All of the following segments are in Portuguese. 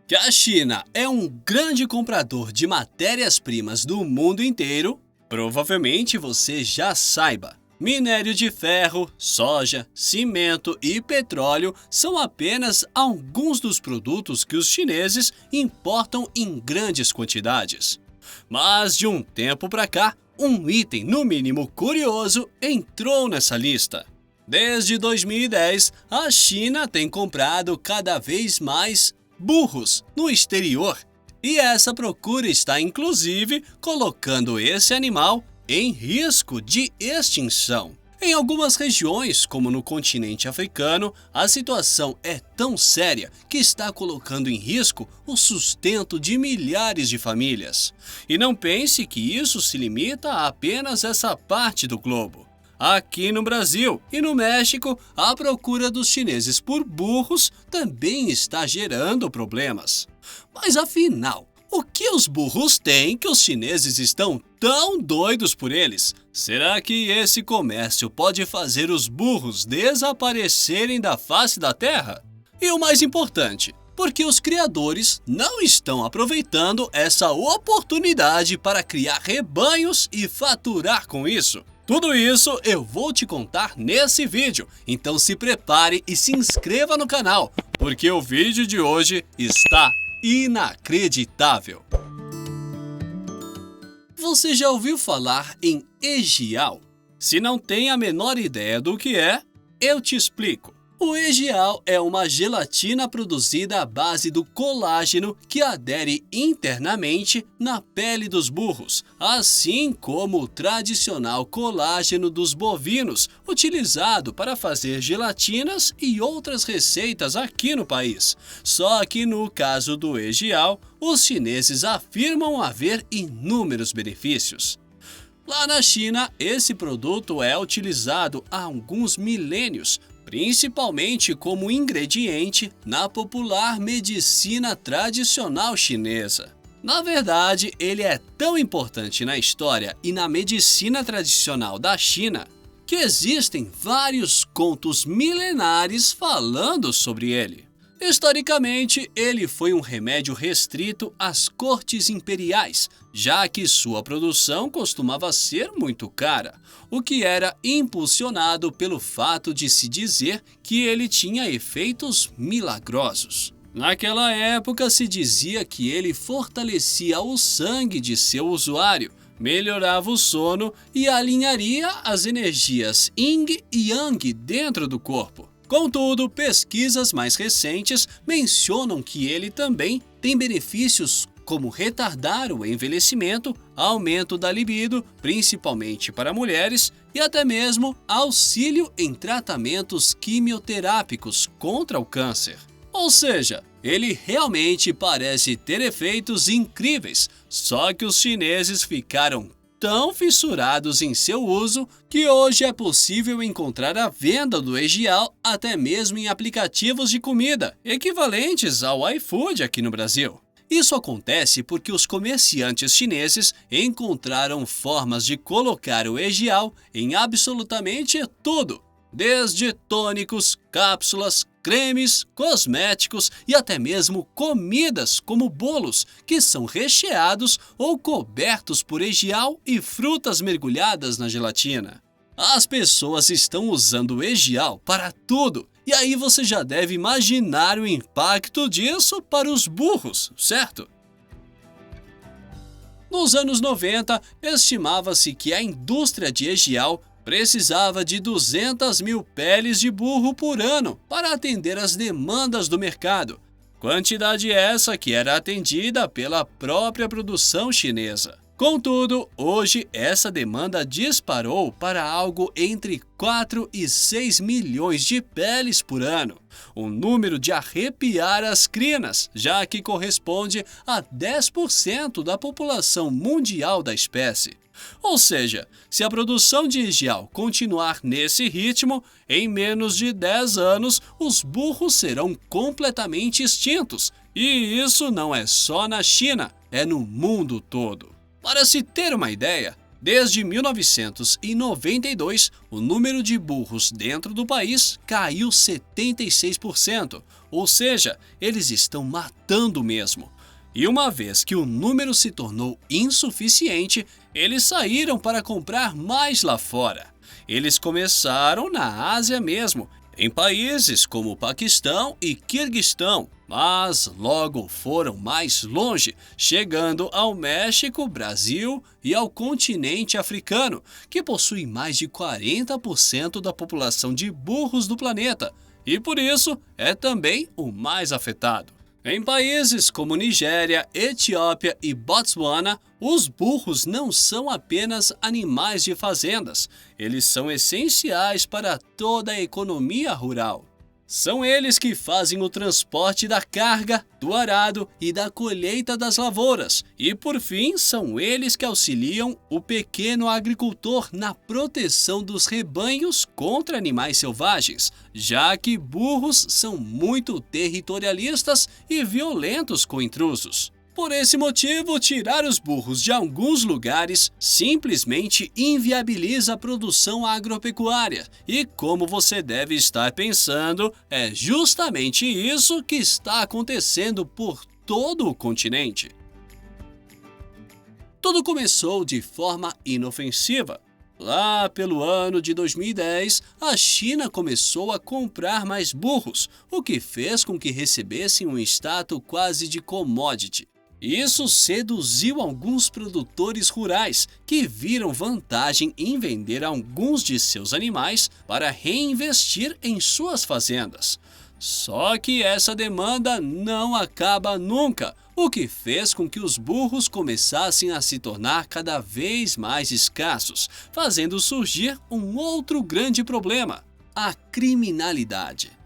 Que a China é um grande comprador de matérias-primas do mundo inteiro, provavelmente você já saiba. Minério de ferro, soja, cimento e petróleo são apenas alguns dos produtos que os chineses importam em grandes quantidades. Mas de um tempo para cá, um item no mínimo curioso entrou nessa lista. Desde 2010, a China tem comprado cada vez mais burros no exterior. E essa procura está inclusive colocando esse animal em risco de extinção. Em algumas regiões, como no continente africano, a situação é tão séria que está colocando em risco o sustento de milhares de famílias. E não pense que isso se limita a apenas essa parte do globo. Aqui no Brasil e no México, a procura dos chineses por burros também está gerando problemas. Mas afinal, o que os burros têm que os chineses estão tão doidos por eles? Será que esse comércio pode fazer os burros desaparecerem da face da terra? E o mais importante, por que os criadores não estão aproveitando essa oportunidade para criar rebanhos e faturar com isso? Tudo isso eu vou te contar nesse vídeo, então se prepare e se inscreva no canal, porque o vídeo de hoje está inacreditável. Você já ouviu falar em Egial? Se não tem a menor ideia do que é, eu te explico. O Egial é uma gelatina produzida à base do colágeno que adere internamente na pele dos burros, assim como o tradicional colágeno dos bovinos, utilizado para fazer gelatinas e outras receitas aqui no país. Só que no caso do Egial, os chineses afirmam haver inúmeros benefícios. Lá na China, esse produto é utilizado há alguns milênios, principalmente como ingrediente na popular medicina tradicional chinesa. Na verdade, ele é tão importante na história e na medicina tradicional da China que existem vários contos milenares falando sobre ele. Historicamente, ele foi um remédio restrito às cortes imperiais, já que sua produção costumava ser muito cara, o que era impulsionado pelo fato de se dizer que ele tinha efeitos milagrosos. Naquela época se dizia que ele fortalecia o sangue de seu usuário, melhorava o sono e alinharia as energias Yin e Yang dentro do corpo. Contudo, pesquisas mais recentes mencionam que ele também tem benefícios como retardar o envelhecimento, aumento da libido, principalmente para mulheres, e até mesmo auxílio em tratamentos quimioterápicos contra o câncer. Ou seja, ele realmente parece ter efeitos incríveis, só que os chineses ficaram tão fissurados em seu uso que hoje é possível encontrar a venda do Egial até mesmo em aplicativos de comida, equivalentes ao iFood aqui no Brasil. Isso acontece porque os comerciantes chineses encontraram formas de colocar o Egial em absolutamente tudo, desde tônicos, cápsulas, cremes, cosméticos e até mesmo comidas como bolos, que são recheados ou cobertos por Egial e frutas mergulhadas na gelatina. As pessoas estão usando o Egial para tudo, e aí você já deve imaginar o impacto disso para os burros, certo? Nos anos 90, estimava-se que a indústria de Egial precisava de 200 mil peles de burro por ano para atender às demandas do mercado, quantidade essa que era atendida pela própria produção chinesa. Contudo, hoje essa demanda disparou para algo entre 4 e 6 milhões de peles por ano, um número de arrepiar as crinas, já que corresponde a 10% da população mundial da espécie. Ou seja, se a produção de Egial continuar nesse ritmo, em menos de 10 anos, os burros serão completamente extintos. E isso não é só na China, é no mundo todo. Para se ter uma ideia, Desde 1992, o número de burros dentro do país caiu 76%, ou seja, eles estão matando mesmo. E uma vez que o número se tornou insuficiente, eles saíram para comprar mais lá fora. Eles começaram na Ásia mesmo, em países como o Paquistão e Quirguistão, mas logo foram mais longe, chegando ao México, Brasil e ao continente africano, que possui mais de 40% da população de burros do planeta, e por isso é também o mais afetado. Em países como Nigéria, Etiópia e Botsuana, os burros não são apenas animais de fazendas, eles são essenciais para toda a economia rural. São eles que fazem o transporte da carga, do arado e da colheita das lavouras. E, por fim, são eles que auxiliam o pequeno agricultor na proteção dos rebanhos contra animais selvagens, já que burros são muito territorialistas e violentos com intrusos. Por esse motivo, tirar os burros de alguns lugares simplesmente inviabiliza a produção agropecuária. E como você deve estar pensando, é justamente isso que está acontecendo por todo o continente. Tudo começou de forma inofensiva. Lá pelo ano de 2010, a China começou a comprar mais burros, o que fez com que recebessem um status quase de commodity. Isso seduziu alguns produtores rurais que viram vantagem em vender alguns de seus animais para reinvestir em suas fazendas. Só que essa demanda não acaba nunca, o que fez com que os burros começassem a se tornar cada vez mais escassos, fazendo surgir um outro grande problema: a criminalidade.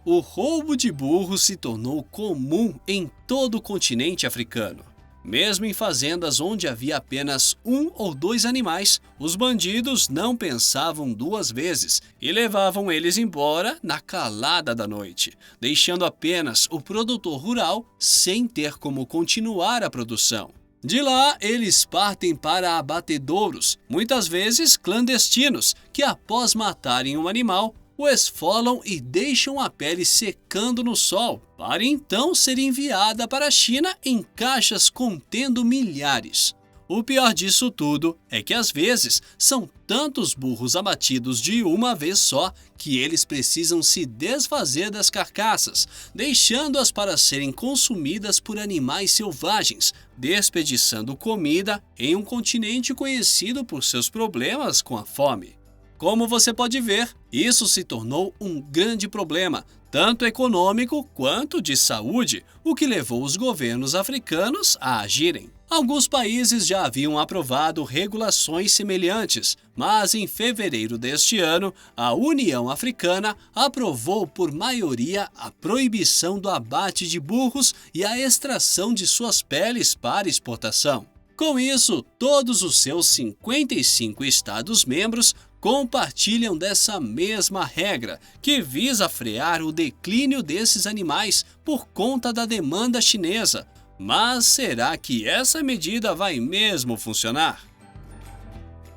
O roubo de burros se tornou comum em todo o continente africano. Mesmo em fazendas onde havia apenas um ou dois animais, os bandidos não pensavam duas vezes e levavam eles embora na calada da noite, deixando apenas o produtor rural sem ter como continuar a produção. De lá, eles partem para abatedouros, muitas vezes clandestinos, que após matarem um animal, o esfolam e deixam a pele secando no sol, para então ser enviada para a China em caixas contendo milhares. O pior disso tudo é que às vezes são tantos burros abatidos de uma vez só que eles precisam se desfazer das carcaças, deixando-as para serem consumidas por animais selvagens, desperdiçando comida em um continente conhecido por seus problemas com a fome. Como você pode ver, isso se tornou um grande problema, tanto econômico quanto de saúde, o que levou os governos africanos a agirem. Alguns países já haviam aprovado regulações semelhantes, mas em fevereiro deste ano, a União Africana aprovou por maioria a proibição do abate de burros e a extração de suas peles para exportação. Com isso, todos os seus 55 Estados-membros compartilham dessa mesma regra, que visa frear o declínio desses animais por conta da demanda chinesa. Mas será que essa medida vai mesmo funcionar?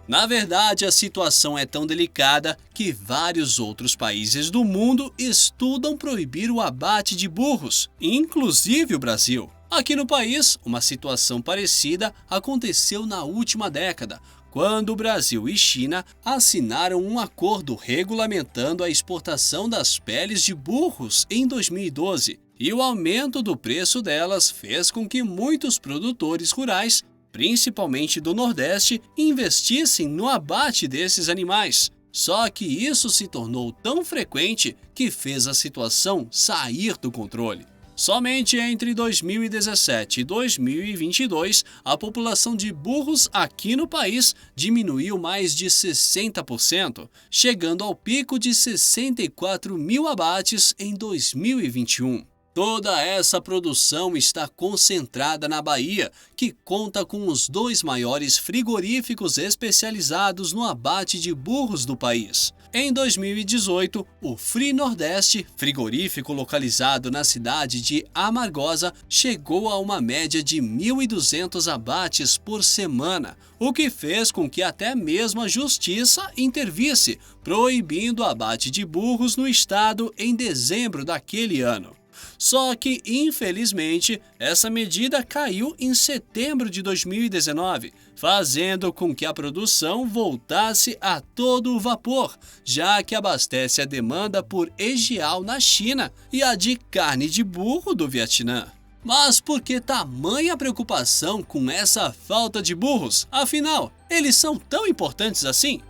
Na verdade, a situação é tão delicada que vários outros países do mundo estudam proibir o abate de burros, inclusive o Brasil. Aqui no país, uma situação parecida aconteceu na última década, quando o Brasil e China assinaram um acordo regulamentando a exportação das peles de burros em 2012, e o aumento do preço delas fez com que muitos produtores rurais, principalmente do Nordeste, investissem no abate desses animais. Só que isso se tornou tão frequente que fez a situação sair do controle. Somente entre 2017 e 2022, a população de burros aqui no país diminuiu mais de 60%, chegando ao pico de 64 mil abates em 2021. Toda essa produção está concentrada na Bahia, que conta com os dois maiores frigoríficos especializados no abate de burros do país. Em 2018, o Free Nordeste, frigorífico localizado na cidade de Amargosa, chegou a uma média de 1.200 abates por semana, o que fez com que até mesmo a justiça intervisse, proibindo o abate de burros no estado em dezembro daquele ano. Só que, infelizmente, essa medida caiu em setembro de 2019, fazendo com que a produção voltasse a todo vapor, já que abastece a demanda por egial na China e a de carne de burro do Vietnã. Mas por que tamanha preocupação com essa falta de burros? Afinal, eles são tão importantes assim?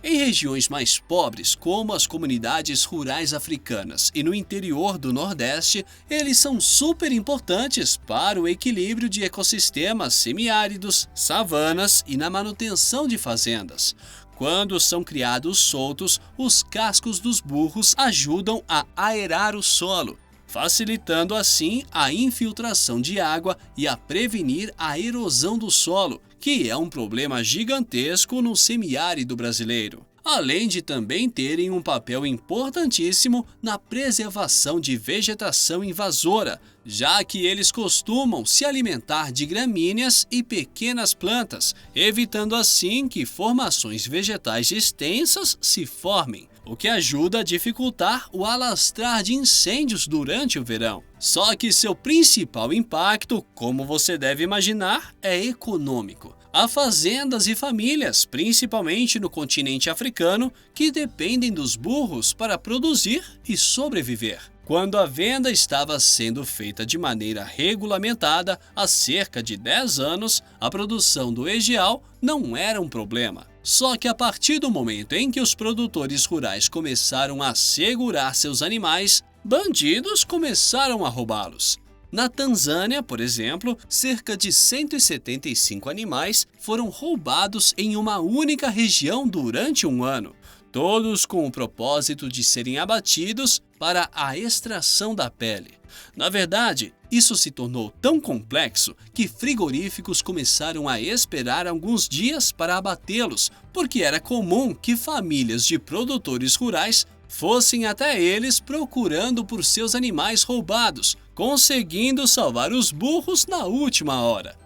Em regiões mais pobres, como as comunidades rurais africanas e no interior do Nordeste, eles são super importantes para o equilíbrio de ecossistemas semiáridos, savanas e na manutenção de fazendas. Quando são criados soltos, os cascos dos burros ajudam a aerar o solo, facilitando assim a infiltração de água e a prevenir a erosão do solo, que é um problema gigantesco no semiárido brasileiro. Além de também terem um papel importantíssimo na preservação de vegetação invasora, já que eles costumam se alimentar de gramíneas e pequenas plantas, evitando assim que formações vegetais extensas se formem, o que ajuda a dificultar o alastrar de incêndios durante o verão. Só que seu principal impacto, como você deve imaginar, é econômico. Há fazendas e famílias, principalmente no continente africano, que dependem dos burros para produzir e sobreviver. Quando a venda estava sendo feita de maneira regulamentada há cerca de 10 anos, a produção do egial não era um problema. Só que a partir do momento em que os produtores rurais começaram a segurar seus animais, bandidos começaram a roubá-los. Na Tanzânia, por exemplo, cerca de 175 animais foram roubados em uma única região durante um ano, todos com o propósito de serem abatidos para a extração da pele. Na verdade, isso se tornou tão complexo que frigoríficos começaram a esperar alguns dias para abatê-los, porque era comum que famílias de produtores rurais fossem até eles procurando por seus animais roubados, conseguindo salvar os burros na última hora.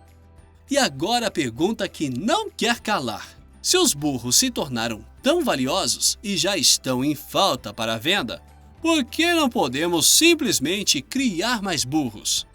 E agora a pergunta que não quer calar: se os burros se tornaram tão valiosos e já estão em falta para a venda, por que não podemos simplesmente criar mais burros?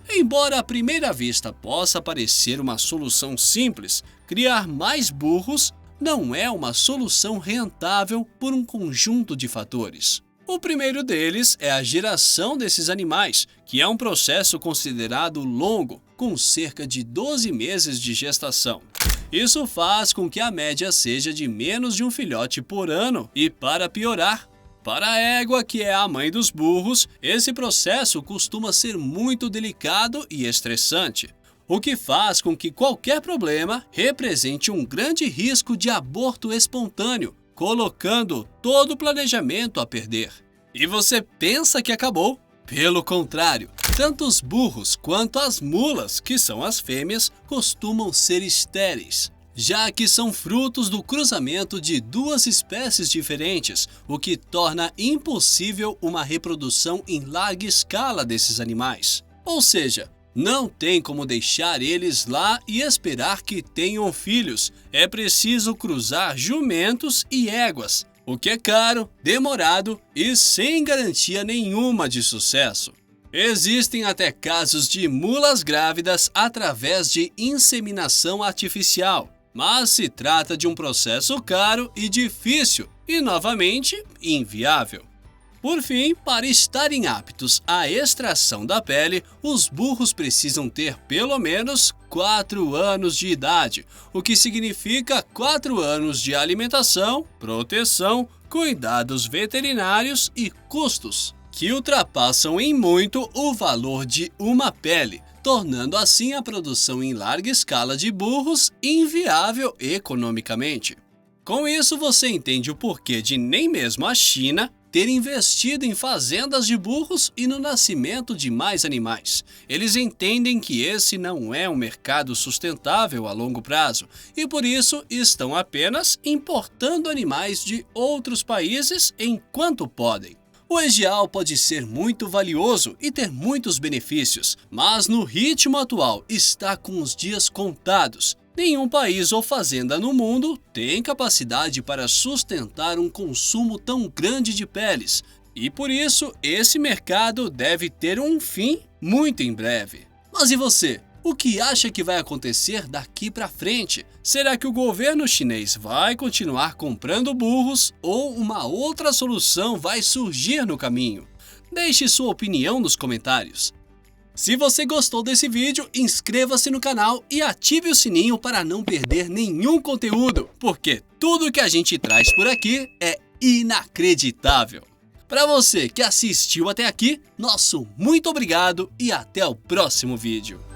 Embora à primeira vista possa parecer uma solução simples, criar mais burros não é uma solução rentável por um conjunto de fatores. O primeiro deles é a geração desses animais, que é um processo considerado longo, com cerca de 12 meses de gestação. Isso faz com que a média seja de menos de um filhote por ano e, para piorar, para a égua, que é a mãe dos burros, esse processo costuma ser muito delicado e estressante, o que faz com que qualquer problema represente um grande risco de aborto espontâneo, colocando todo o planejamento a perder. E você pensa que acabou? Pelo contrário, tanto os burros quanto as mulas, que são as fêmeas, costumam ser estéreis, já que são frutos do cruzamento de duas espécies diferentes, o que torna impossível uma reprodução em larga escala desses animais. Ou seja, não tem como deixar eles lá e esperar que tenham filhos. É preciso cruzar jumentos e éguas, o que é caro, demorado e sem garantia nenhuma de sucesso. Existem até casos de mulas grávidas através de inseminação artificial, mas se trata de um processo caro e difícil e, novamente, inviável. Por fim, para estarem aptos à extração da pele, os burros precisam ter pelo menos 4 anos de idade, o que significa 4 anos de alimentação, proteção, cuidados veterinários e custos, que ultrapassam em muito o valor de uma pele, tornando assim a produção em larga escala de burros inviável economicamente. Com isso, você entende o porquê de nem mesmo a China, ter investido em fazendas de burros e no nascimento de mais animais. Eles entendem que esse não é um mercado sustentável a longo prazo e por isso estão apenas importando animais de outros países enquanto podem. O EJAL pode ser muito valioso e ter muitos benefícios, mas no ritmo atual está com os dias contados. Nenhum país ou fazenda no mundo tem capacidade para sustentar um consumo tão grande de peles, e por isso esse mercado deve ter um fim muito em breve. Mas e você? O que acha que vai acontecer daqui para frente? Será que o governo chinês vai continuar comprando burros ou uma outra solução vai surgir no caminho? Deixe sua opinião nos comentários. Se você gostou desse vídeo, inscreva-se no canal e ative o sininho para não perder nenhum conteúdo, porque tudo que a gente traz por aqui é inacreditável. Para você que assistiu até aqui, nosso muito obrigado e até o próximo vídeo.